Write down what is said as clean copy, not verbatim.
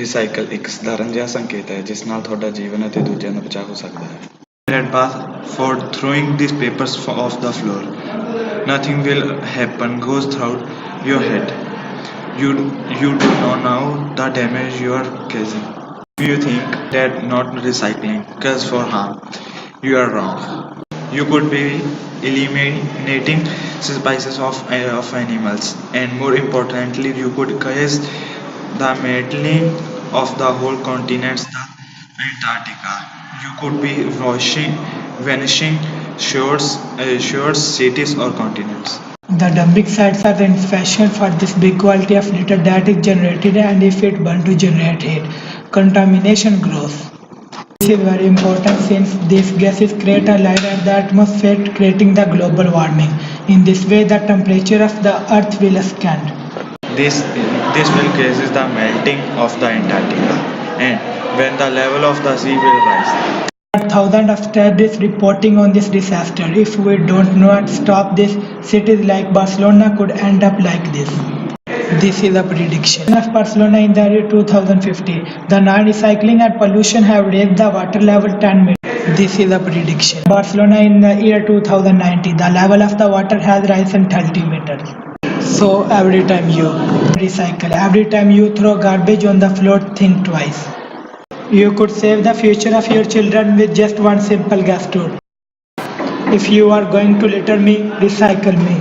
Recycle ਇੱਕ ਸਧਾਰਨ ਜਿਹਾ ਸੰਕੇਤ ਹੈ ਜਿਸ ਨਾਲ ਤੁਹਾਡਾ ਜੀਵਨ ਅਤੇ ਦੂਜਿਆਂ ਦਾ ਬਚਾਅ ਹੋ ਸਕਦਾ ਹੈ। Red bath for throwing these papers off the floor. Nothing will happen goes through your head. You do not know the damage you are causing. If you think that not recycling causes for harm, you are wrong. You could be eliminating species of animals, and more importantly, you could cause the melting of the whole continents, the Antarctica. You could be vanishing shores, cities or continents. The dumping sites are in fashion for this big quantity of litter that is generated, and if it burns to generate heat, contamination grows. This is very important since these gases create a layer in the atmosphere, creating the global warming. In this way, the temperature of the earth will ascend. This will cause the melting of the Antarctica, and when the level of the sea will rise. Thousands of studies reporting on this disaster. If we don't not stop this, cities like Barcelona could end up like this. This is a prediction of Barcelona in the year 2050. The non-recycling and pollution have raised the water level 10 meters. This is a prediction. Barcelona in the year 2090, the level of the water has risen 30 meters. So every time you recycle, every time you throw garbage on the floor, think twice. You could save the future of your children with just one simple gesture. If you are going to litter me, recycle me.